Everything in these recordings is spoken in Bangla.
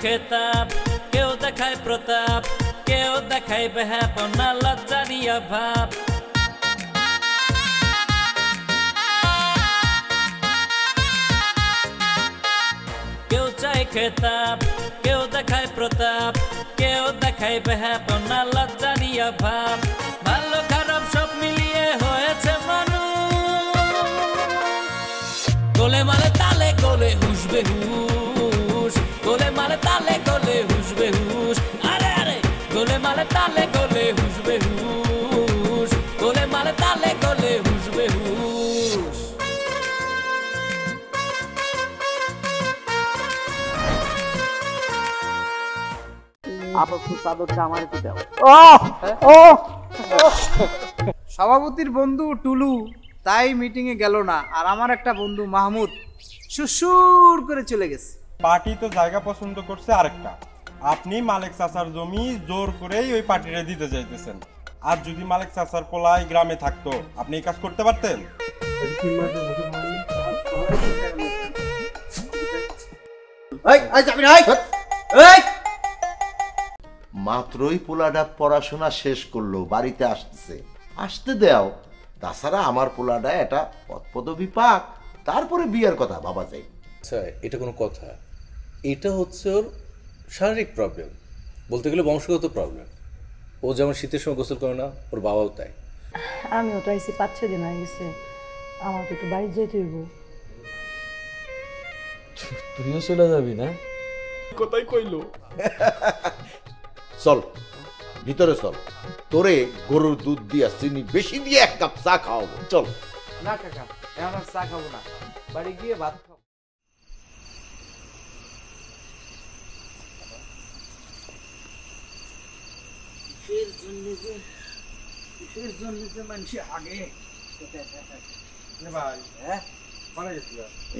খেতাব, কেউ দেখায় প্রতাপ, কেউ দেখায় বেহাপনা লজ্জারিয়া ভাব। কেউ চায় খেতাব, কেউ দেখায় প্রতাপ, কেউ দেখায় বেহাপনা লজ্জারিয়া ভাব। ভালো খারাপ সব মিলিয়ে হয়েছে মানুষ। গোলে মালে তালে গোলে হুসবে হুস, গোলে মালে তালে গোলে হুসবে হুস। আরে আরে গোলে মালে তালে গোলে হুসবে হুস, গোলে মালে তালে গোলে হুসবে হুস। সভাপতির বন্ধু টুলু তাই মিটিং এ গেল না, আর আমার একটা বন্ধু মাহমুদ সুসুর করে চলে গেছে। পার্টি তো জায়গা পছন্দ করছে আরেকটা, আপনি মালিক চাচার জমি জোর করেই ওই পার্টিরে দিতে চাইতেছেন। আর যদি মালিক চাচার পোলাই গ্রামে থাকতো আপনি এই কাজ করতে পারতেন? মাত্রই পোলাটা পড়াশোনা শেষ করলো, বাড়িতে আসতেছে, আসতে দেও। তাছাড়া আমার পোলাটা এটা পদবি পাক, তারপরে বিয়ের কথা ভাবা যায়। আচ্ছা, এটা কোনো কথা? এটা হচ্ছে ওর শারীরিক প্রবলেম, বলতে গেলে বংশগত প্রবলেম। ও যেমন শীতের সময় গোসল করে না, ওর বাবাও তাই। আমি ওটা এসে 5-6 দিন হয়ে গেছে, আমাকে একটু বাড়ি যেতে হইব। তুইও চলে যাবি না? কোথায় কইলো? চল ভিতরে চল, তোরে গরুর দুধ দিয়া চিনি বেশি দিয়ে 1 কাপ চা খাওয়াবো, চল। না কাকা, এখন আর চা খাবো না, বাড়ি গিয়ে ভাত খাবো।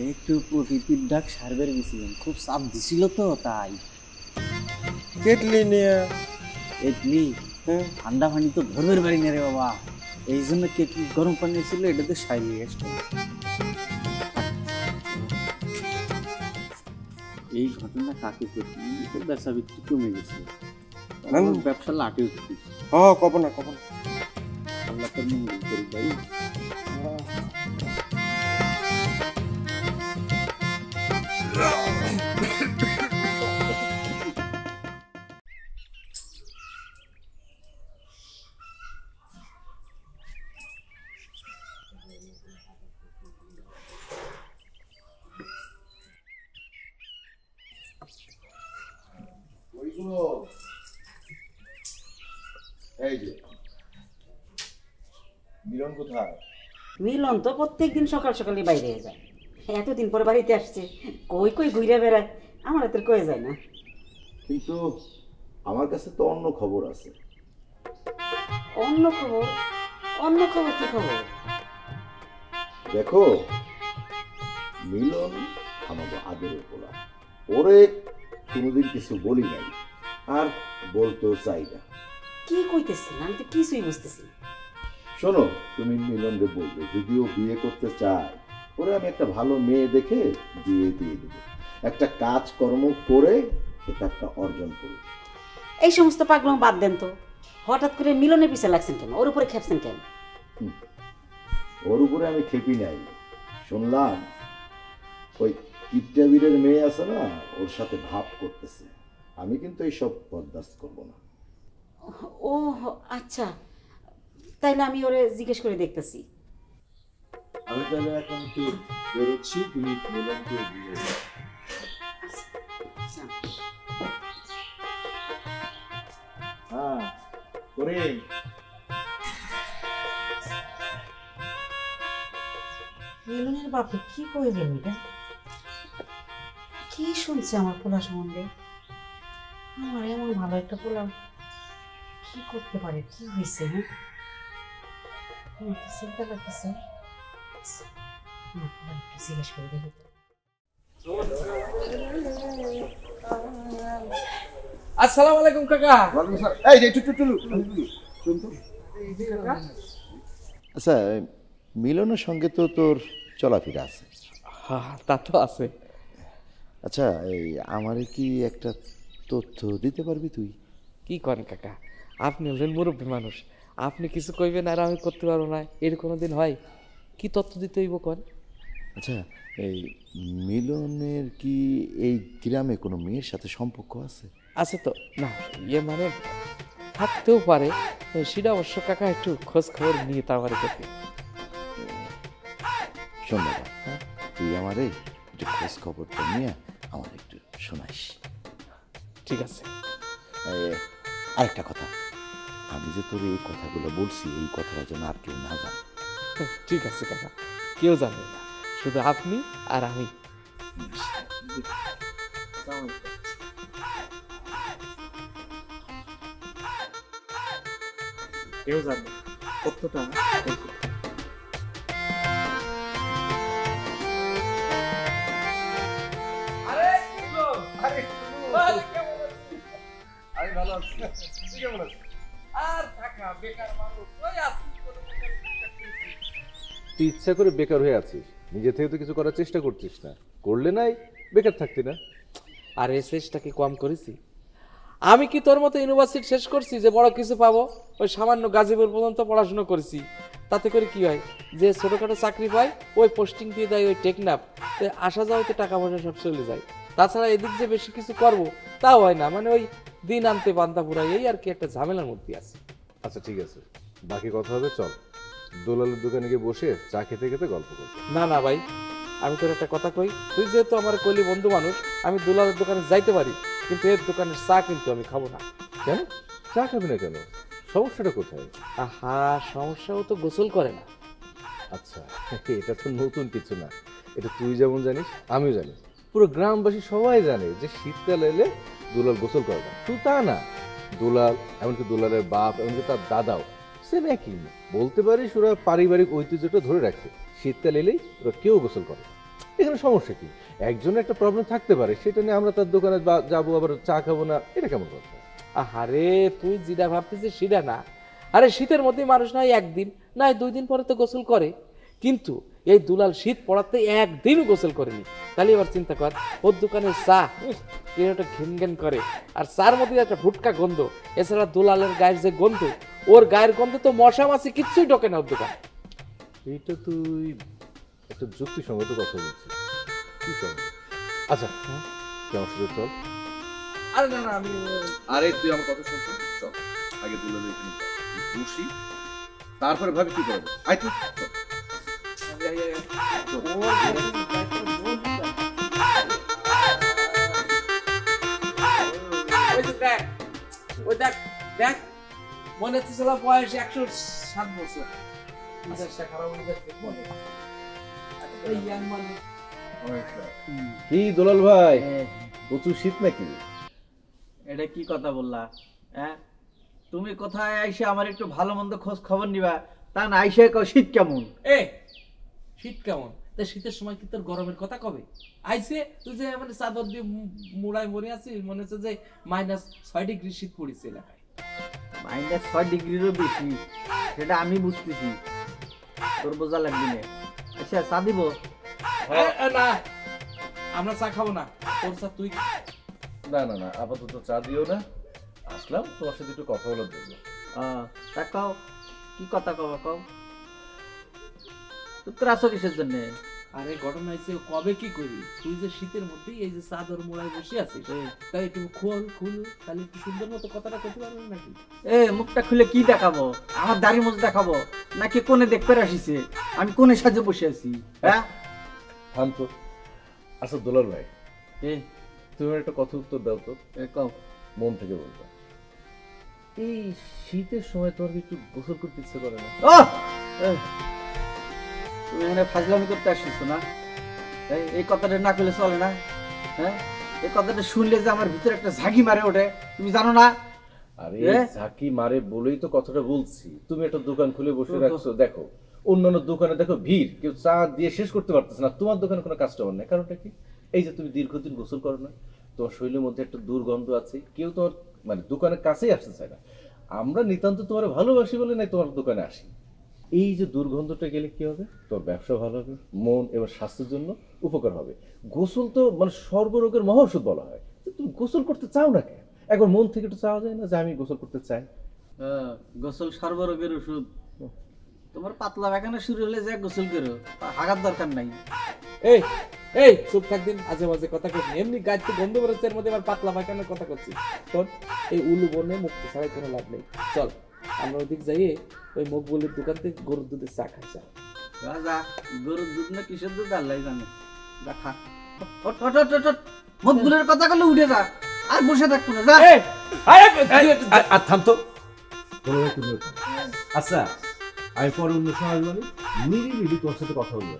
একটু প্রকৃতির ডাক সারবার গেছিলাম, খুব চাপ দিছিল তো তাই। কেটলি নিয়ে কেটলি ঠান্ডা পানি তো ধরবের বাড়ি না রে বাবা, এই জন্য কেটলি গরম পানি ছিল, এটাতে সাইলি আসতো। এই ঘটনা কাকে প্রতি ব্যবসা বিক্রি কমে গেছে, ব্যবসা লাটে উঠছে। কব না কব না, আল্লাহ তোর মঙ্গল করি ভাই। এই যে মিলন কোথায়? মিলন তো প্রত্যেকদিন সকাল সকালে বাইরে যায়, এতদিন পরে বাড়িতে আসছে, কই কই ঘুরে বেড়ায়, আমার হাতের কয়ে যায় না। কিন্তু আমার কাছে তো অন্য খবর আছে। অন্য খবর? অন্য খবর কি খবর? দেখো, মিলন আমাকে আদরের পোলা, ওরে কোনোদিন কিছু বলি নাই, আর বলতেও চাই না। কি কইতেছেন? আমি তো কিছুই বুঝতেছি না। শোনো, তুমি মিলনকে বলবে যদিও বিয়ে করতে চায়, ওরে আমি একটা ভালো মেয়ে দেখে বিয়ে দিয়ে দেবো, একটা কাজকর্ম করে এটা একটা অর্জন করবে। এই সমস্ত পাগলাম বাদ দেন তো, হঠাৎ করে মিলনের পিছে লাগছেন কেন? ওর উপরে খেপছেন কেন? ওর উপরে আমি খেপি নাই, শুনলাম ওই কিপটাবিরের মেয়ে আছে না, ওর সাথে ভাব করতেছে। আমি কিন্তু এইসব বরদাস্ত করবো না। ও আচ্ছা, তাইলে আমি ওরে জিজ্ঞেস করে দেখতেছি। আমি তাহলে এখন একটু বেরোচ্ছি, তুমি মিলনকে দিয়ে দাও। হ্যাঁ করে মিলনের বাপে কি করে গেল? এটা কি শুনছে আমার পোলা সম্বন্ধে? আমার এমন ভালো একটা পোলা কি করতে পারে? কি হয়েছে? হ্যাঁ, আমার তো চিন্তা লাগতেছে, জিজ্ঞেস করে দেখি। আসসালামু আলাইকুম কাকা। এই যে আচ্ছা, মিলনের সঙ্গে তো তোর চলাফেরা আছে? হ্যাঁ, তা তো আছে। আচ্ছা, এই আমারে কি একটা তথ্য দিতে পারবি তুই? কি করেন কাকা, আপনি হলেন মুরব্বী মানুষ, আপনি কিছু কইবেন আর আমি করতে পারবো না, এর কোনো দিন হয়? কি তথ্য দিতে হইব কন? আচ্ছা, এই মিলনের কি এই গ্রামে কোনো মেয়ের সাথে সম্পর্ক আছে? আছে তো, না ইয়ে মানে থাকতেও পারে, সেটা অবশ্য কাকা একটু খোঁজ খবর নিয়ে তারপরে দেখবে। শোন বাবা, তুই আমারে একটু খোঁজ খবরটা নিয়ে আমার একটু শোনাইস। ঠিক আছে। আরেকটা কথা, আমি যে তোর এই কথাগুলো বলছি এই কথাটা যেন আর কেউ না জানে। ঠিক আছে কাকা, কেউ জানবে না, শুধু আপনি আর আমি। কেউ জানবে তথ্যটা। তুই ইচ্ছা করে বেকার হয়ে আছিস, নিজে থেকে তো কিছু করার চেষ্টা করছিস না, করলে নাই বেকার থাকতি না। আর এই চেষ্টা কি কম করেছি? আমি কি তোর মতো ইউনিভার্সিটি শেষ করছি যে বড় কিছু পাবো? ওই সামান্য গাজীপুর পর্যন্ত পড়াশোনা করেছি, তাতে করে কি হয়? যে ছোটোখাটো চাকরি পায় ওই পোস্টিং দিয়ে দেয় ওই টেকনাফ, তো আসা যাওয়াতে টাকা পয়সা সব চলে যায়। তাছাড়া এদিক যে বেশি কিছু করবো তাও হয় না, মানে ওই দিন আনতে পান্তা পুরাই, এই আর কি একটা ঝামেলার মধ্যে আছে। আচ্ছা ঠিক আছে, বাকি কথা হবে, চল দোলালের দোকানে গিয়ে বসে চা খেতে খেতে গল্প করবো। না না ভাই, আমি তোর একটা কথা কই, তুই যেহেতু আমার কইলি বন্ধু মানুষ, আমি দুলালের দোকানে যাইতে পারি, কিন্তু এর দোকানের চা কিন্তু আমি খাবো না। কেন চা খাবি না কেন? সমস্যাটা কোথায়? আহা, সমস্যাও তো গোসল করে না। আচ্ছা, এটা তো নতুন কিছু না, এটা তুই যেমন জানিস আমিও জানি, পুরো গ্রামবাসী সবাই জানে যে শীতকাল এলে দুলাল গোসল করে না। শুধু তা না, দুলাল এমনকি দুলালের বাপ এমনকি তার দাদাও সেম একই, বলতে পারিস ওরা পারিবারিক ঐতিহ্যটা ধরে রাখে। শীতকাল এলেই ওরা কেউ গোসল করে। এখানে সমস্যা কি? একজনের একটা প্রবলেম থাকতে পারে, সেটা নিয়ে আমরা তার দোকানে যাবো আবার চা খাবো না, এটা কেমন কথা? আরে তুই যেটা ভাবতেছিস সেটা না। আরে শীতের মধ্যে মানুষ নয় একদিন নয় 2 দিন পরে তো গোসল করে, কিন্তু এই দুলাল শীত পড়াতে একদিনও গোসল করেনি। তাহলে এবার চিন্তা কর, ওর দোকানের চা একটা ঘেন ঘেন করে, আর চার মধ্যে একটা ফুটকা গন্ধ, এছাড়া দুলালের গায়ের যে গন্ধ, ওর গায়ের গন্ধে তো মশা মাছি কিচ্ছুই ঢোকে না ওর দোকান। এইটা তুই একটা যুক্তিসঙ্গত কথা বলছিস, কি কর? আচ্ছা কেমন সাথে চল। আরে না না, আমি আরে তুই আমার কথা শুনতে চল, আগে দুলালের এখানে বসি, তারপরে ভাবি কি করবো। আয় তুই চল। ওই দেখ দেখ, মনে হচ্ছে ছিল বয়স 107 বছর। কি দুলাল ভাই, প্রচুর শীত নাকি? এটা কি কথা বললা? হ্যাঁ, তুমি কোথায় আইসে আমার একটু ভালো মন্দ খোঁজ খবর নিবা, তা না আইসে কও শীত কেমন? এ শীত কেমন? তা শীতের সময় কি তোর গরমের কথা কবে আইছে? তুই যে মানে চাদর দিয়ে মুড়ায় মরে আছিস, মনে হচ্ছে যে -6 ডিগ্রি শীত পড়েছে এলাকায়। -6 ডিগ্রিরও বেশি, সেটা আমি বুঝতেছি, তোর বোঝা লাগবে না। আচ্ছা চা দিব? না, আমরা চা খাবো না, তোর চা তুই। না না না, আপাতত চা দিও না, আসলাম তোমার সাথে একটু কথা বলার জন্য। তা কও, কি কথা কও? কও তোর আসো কিসের জন্য? আরে ঘটনা হয়েছে, কবে কি করি, তুই যে শীতের মধ্যেই এই যে চাদর মোড়ায় বসে আছিস, তাই একটু খুল, তাহলে একটু সুন্দর মতো কথাটা করতে পারবি নাকি? মুখটা খুলে কি দেখাবো? আমার দাড়ি মুছ দেখাবো নাকি কোনে দেখতে আসিছে আমি কোনে সাজে বসে আছি? হ্যাঁ থাম তো। আচ্ছা দুলাল ভাই, তুমি একটা কথা উত্তর দাও তো, কও, মন থেকে বলবা, এই শীতের সময় তোমার কি একটু গোসল করতে ইচ্ছে করে না? তুমি এখানে ফাজলামি করতে আসছো না? এই কথাটা না করলে চলে না? হ্যাঁ, এই কথাটা শুনলে যে আমার ভিতরে একটা ঝাঁকি মারে ওঠে, তুমি জানো না? আরে ঝাঁকি মারে বলেই তো কথাটা বলছি। তুমি একটা দোকান খুলে বসে রাখছো, দেখো অন্যান্য দোকানে দেখো ভিড়, কেউ চা দিয়ে শেষ করতে পারতেছে না, তোমার দোকানে কোনো কাস্টমার নেই। কারণটা কি? এই যে তুমি দীর্ঘদিন গোসল করো না, তোমার শরীরের মধ্যে একটা দুর্গন্ধ আছে, কেউ তোমার মানে দোকানের কাছেই আসতে চায় না। আমরা নিতান্ত তোমার ভালোবাসি বলে নাই তোমার দোকানে আসি। এই যে দুর্গন্ধটা গেলে কি হবে, তোর ব্যবসা ভালো হবে, মন এবং স্বাস্থ্যের জন্য উপকার হবে। গোসল তো মানে সর্বরোগের মহা ওষুধ বলা হয়। তুমি গোসল করতে চাও না কেন? একবার মন থেকে একটু চাওয়া যায় না যে আমি গোসল করতে চাই? গোসল সর্বরোগের ওষুধ। তোমার পাতলা পায়খানা শুরু হলে যে গোসল করো, হাগার দরকার নাই। এই এই চুপ থাকদিন, আজে বাজে কথা কইনি। এমনি গাড়িতে গন্ধ বেরোচ্ছে, এর মধ্যে আবার পাতলা পায়খানার কথা করছি। তোর এই উলু বনে মুক্তি ছাড়াই কোনো লাভ নেই। চল আমরা ওদিক যাইয়ে ওই মকবুলের দোকান থেকে গরুর দুধের চা খাই। চা যা, গরুর দুধ না কিসের দুধ আল্লাহ জানে। যা খা। মকবুলের কথা বলে উঠে যা, আর বসে থাকবো না। যা। আর থাম তো। আচ্ছা আমি পরে অন্য সময় আসবো, নিরিবিলি তোর সাথে কথা বলবো।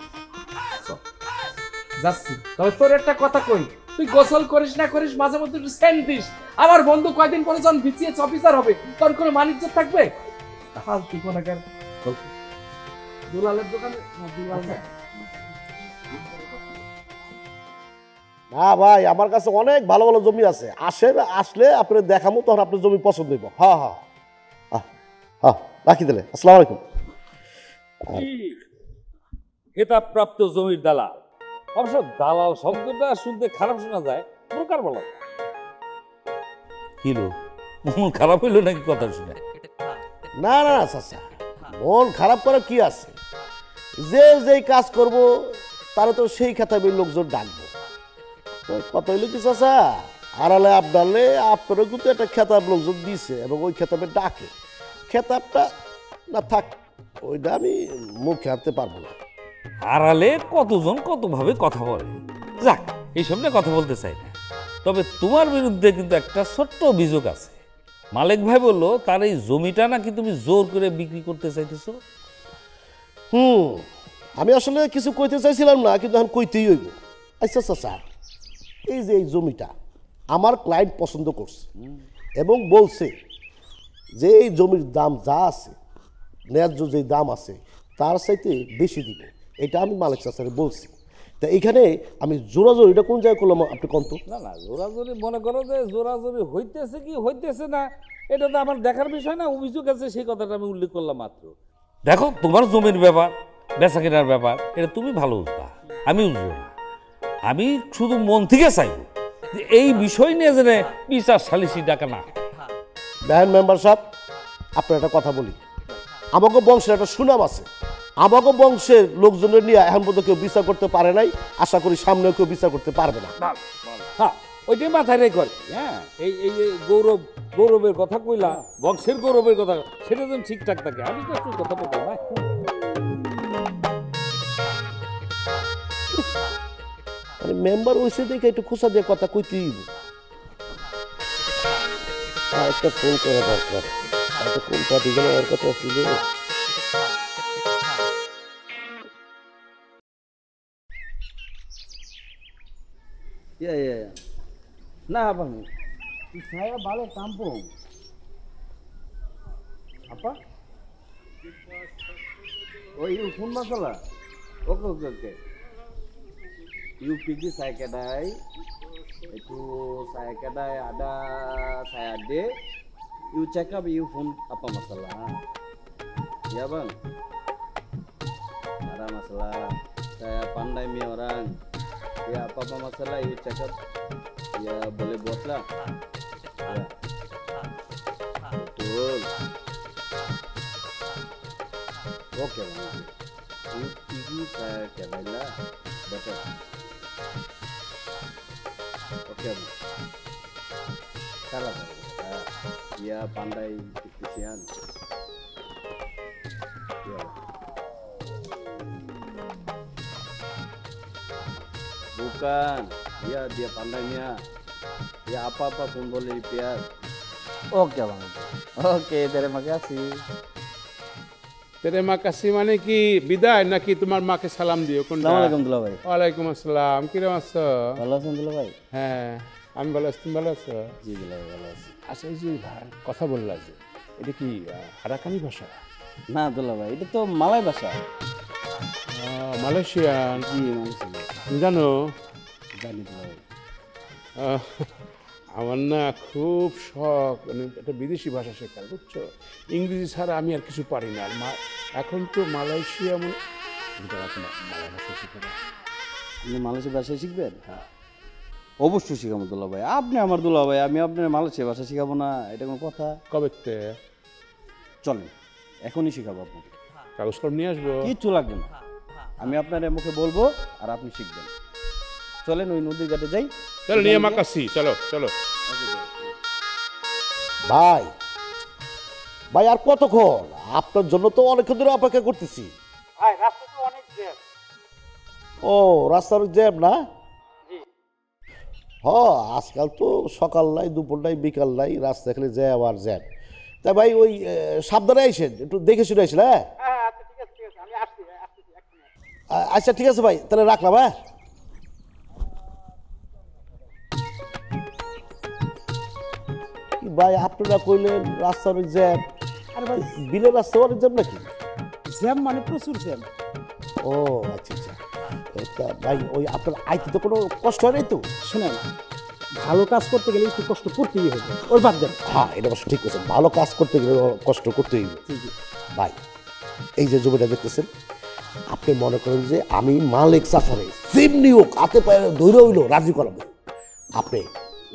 যাচ্ছি, তবে তোর একটা কথা কই, তুই গোসল করিস না করিস মাঝে মধ্যে একটু সেন্ট দিস। আমার বন্ধু কয়দিন পরে যখন বিসিএস অফিসার হবে তোর কোনো মানিজ্য থাকবে? হাল তুই কোন আকার দুলালের দোকানে দুলাল না। না ভাই, আমার কাছে অনেক ভালো ভালো জমি আছে। আসলে আপনি দেখামো, তখন আপনার জমি পছন্দ হইব। হ্যাঁ হ্যাঁ হ্যাঁ, রাখি দিলে। আসসালামু আলাইকুম। খেতাবপ্রাপ্ত জমির দালাল, অবশ্য দালাল শব্দটা শুনতে খারাপ শোনা যায়, প্রকার বলা কিলো মন খারাপ হইলো নাকি কথা শুনে? না না চাচা, মন খারাপ করার কি আছে? যেই কাজ করব তারা তো সেই খেতাবে লোকজন ডাকবো। তো কথা হইলো কি চাচা, আড়ালে আপনারলে আপনারও কিন্তু একটা খেতাব লোকজন দিছে এবং ওই খেতাবে ডাকে। খেতাবটা না থাক, ওইটা আমি মুখে আনতে পারবো না। আড়ালে কতজন কতভাবে কথা বলে, যাক এইসব নিয়ে কথা বলতে চাই না। তবে তোমার বিরুদ্ধে কিন্তু একটা ছোট্ট অভিযোগ আছে। মালিক ভাই বললো তার এই জমিটা নাকি তুমি জোর করে বিক্রি করতে চাইতেছো। আমি আসলে কিছু কইতে চাইছিলাম না, কিন্তু এখন কইতেই হইব। আচ্ছা চাচা, এই যে এই জমিটা আমার ক্লায়েন্ট পছন্দ করছে এবং বলছে যে এই জমির দাম যা আছে, ন্যায্য যে দাম আছে তার চাইতে বেশি দিব। এটা আমি মালিক চাচারে বলছি। তা এখানে আমি জোরাজোরি, এটা কোন জায়গায় করলাম আপনি কন্ত? না না, জোরাজোরি মনে করো যে জোরাজোরি হইতেছে কি হইতেছে না এটা তো আমার দেখার বিষয় না। অভিযোগ আছে সেই কথাটা আমি উল্লেখ করলাম মাত্র। দেখো তোমার জমির ব্যাপার, বেচা কেনার ব্যাপার, এটা তুমি ভালো বুঝবা, আমি বুঝবো না। আমি শুধু মন থেকে চাইব যে এই বিষয় নিয়ে যেন বিচার সালিসি ডাকা না। দেখেন মেম্বার সাহেব, আপনার একটা কথা বলি, আমাকে বংশের একটা সুনাম আছে। আমাকে বংশের লোকজনের নিয়ে এখন পর্যন্ত কেউ বিচার করতে পারে নাই, আশা করি সামনেও কেউ বিচার করতে পারবে না। হ্যাঁ, ওইটাই মাথায় রেখে। হ্যাঁ, এই গৌরবের কথা কইলা, বংশের গৌরবের কথা, সেটা যেন ঠিকঠাক থাকে। আমি তো একটু কথা বলবো না। মেম্বার হয়েছে দেখে একটু খোঁচা দিয়ে কথা কইতেই একটা ফোন করা দরকার। কোন পার্টি গেলে আর কথা ছিল। Nah, Bang. Saya balik kampung. Apa? Oh, you phone masalah? Oke. You pergi saya kedai. Itu saya kedai ada saya ade. You check up you phone apa masalah? Ya, Bang. Ada masalah. Saya pandai mi orang. Ya apa masalah you check up. Ya boleh buatlah. Ya. Betul. Oke Bang. Ini saya kedailah betul. Oke Bang. Salah. Dia pandai diskusian. Ya. Bukan. Ya dia pandainya. Ya apa-apa pun boleh dipiar. Oke Bang. Oke, terima kasih. Terima kasih মানে কি বিদায় নাকি তোমার মাকে সালাম দিও কোনটা? আসসালামু আলাইকুম দুলা ভাই। ওয়ালাইকুম আসসালাম। কি রকম আছো? ভালো আছেন দুলা ভাই? হ্যাঁ, আমি ভালো আছি। তুমি ভালো আছো? জি দুলা ভাই ভালো আছি। আচ্ছা, এই যে কথা বললা যে এটা কি আরাকানি ভাষা? না দুলা ভাই, এটা তো মালয় ভাষা। মালয়েশিয়ান? জি মালয়েশিয়ান। জানো? জানি দুলা ভাই। আমার না খুব শখ মানে একটা বিদেশি ভাষা শেখার, বুঝছো? ইংরেজি ছাড়া আমি আর কিছু পারি না। আর এখন তো মালয়েশিয়া মালয় ভাষা শিখে না। আপনি মালয়েশিয়া ভাষা শিখবেন? হ্যাঁ, অবশ্যই শিখাবো দুলা ভাই। আপনি আমার দুলা ভাই, আমি আপনার মালয়েশিয়া ভাষা শিখাবো না, এটা কোনো কথা? কবে? চলেন, এখনই শিখাবো আপনাকে। কাগজ কলম নিয়ে আসবো? কিচ্ছু লাগবে না, আমি আপনার মুখে বলবো আর আপনি শিখবেন। চলেন ওই নদীর ঘাটে যাই। চলো নিয়ে মাকাসি, চলো চলো। ভাই ভাই আর কতক্ষণ? আপনার জন্য তো অনেকক্ষণ ধরে অপেক্ষা করতেছি। ভাই রাস্তা তো অনেক জ্যাম। ও রাস্তার জ্যাম না? হ, আজকাল তো সকাল নাই, দুপুর নাই, বিকাল নাই, রাস্তা খালি জ্যাম আর জ্যাম। তাই ভাই ওই সাবধানে আইসেন, একটু দেখে শুনে আইসেন। হ্যাঁ আচ্ছা ঠিক আছে ভাই, তাহলে রাখলাম। হ্যাঁ ভাই আপনারা কইলেন রাস্তার জ্যাম, আর ভাই বিলের রাস্তা অনেক জ্যাম নাকি? জ্যাম মানে প্রচুর জ্যাম। ও আচ্ছা আচ্ছা। তা ভাই ওই আপনার আইতে তো কোনো কষ্ট হয় নাই তো? শুনেন, ভালো কাজ করতে গেলে একটু কষ্ট করতেই হবে, ওর বাদ দেন। হ্যাঁ এটা অবশ্য ঠিক আছে, ভালো কাজ করতে গেলে কষ্ট করতেই হবে। ভাই এই যে জমিটা দেখতেছেন, আপনি মনে করেন যে আমি মালিক চাচারে যেমনি হোক হাতে পায়ে ধরে হইলো রাজি করাবো, আপনি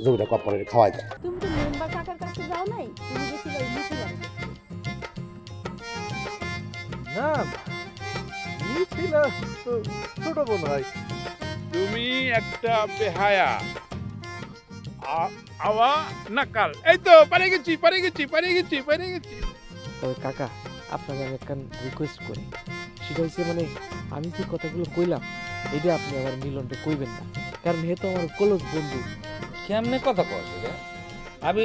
জমিটা কোম্পানির খাওয়াই দেন। তুমি তো মেম্বার কাকার কাছে যাও নাই? তুমি গেছিলে মিছিলাম? না মিছিল তো ছোট বোন হয়। তুমি একটা বেহায়া আওয়া নাকাল। এই তো পারে গেছি। তবে কাকা, আপনাকে আমি একটা রিকোয়েস্ট করি, সেটা হচ্ছে মানে আমি যে কথাগুলো কইলাম এটা আপনি আমার মিলনটা কইবেন না, কারণ হে তো আমার ক্লোজ বন্ধু। কেমনে কথা কস? আমি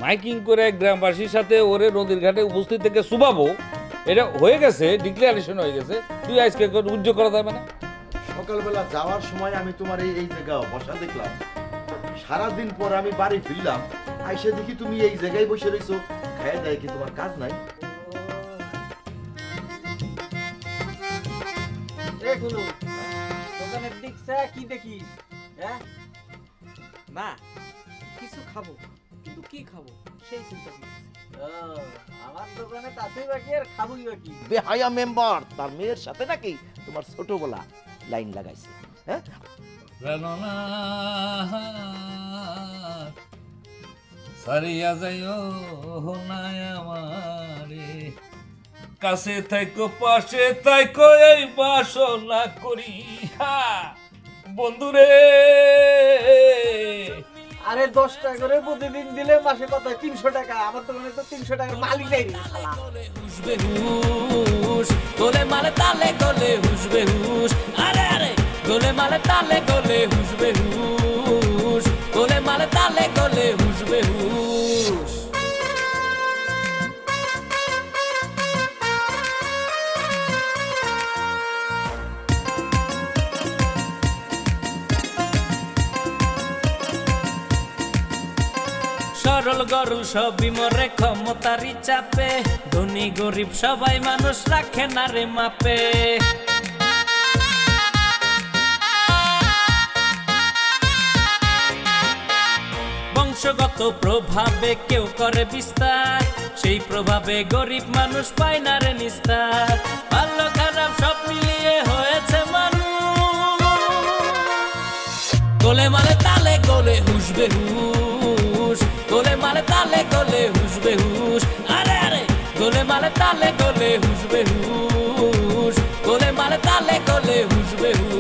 মাইকিং করে গ্রামবাসীর সাথে ওরে নদীর ঘাটে উপস্থিত থেকে শুভাবো, এটা হয়ে গেছে, ডিক্লারেশন হয়ে গেছে। তুই আজকে উদ্যোগ করা যাবে না? সকালবেলা যাওয়ার সময় আমি তোমার এই জায়গা বসা দেখলাম, সারাদিন পর আমি বাড়ি ফিরলাম, আইসে দেখি তুমি এই জায়গায় বসে রইছো। খায় দেয় কি তোমার কাজ নাই? দোকানের দিক কি দেখি? হ্যাঁ না, কিছু খাবো, কিন্তু কি খাবো সেই চিন্তা করছি। আমার দোকানে তাতেই বাকি, আর খাবোই বাকি। বেহায়া মেম্বার তার মেয়ের সাথে নাকি তোমার ছোটবেলা লাইন লাগাইছে? হ্যাঁ সারিয়া যাইও না আমারে, কাছে থাইকো পাশে থাইকো এই বাসনা করি বন্ধুরে। আরে 10 টাকা করে প্রতিদিন দিলে মাসে কত? 300 টাকা। আমার দোকানে তো 300 টাকার মালিক নাই রে শালা। গোলে মালে তালে গোলে হুসবে হুস, আরে আরে গোলে মালে তালে গোলে হুসবে হুস, গোলে মালে তালে গোলে হুসবে হুস। সরল গরল সবই মরে ক্ষমতারি চাপে, ধনী গরিব সবাই মানুষ রাখে না রে মাপে। বংশগত প্রভাবে কেউ করে বিস্তার, সেই প্রভাবে গরিব মানুষ পায় না রে নিস্তার। ভালো খারাপ সব মিলিয়ে হয়েছে মানুষ, গোলে মালে তালে গোলে হুসবে হুস, গোলে মালে তালে গোলে হুসবে হুস, আরে আরে গোলে মালে তালে গোলে হুসবে হুস, গোলে মালে তালে গোলে হুসবে হুস।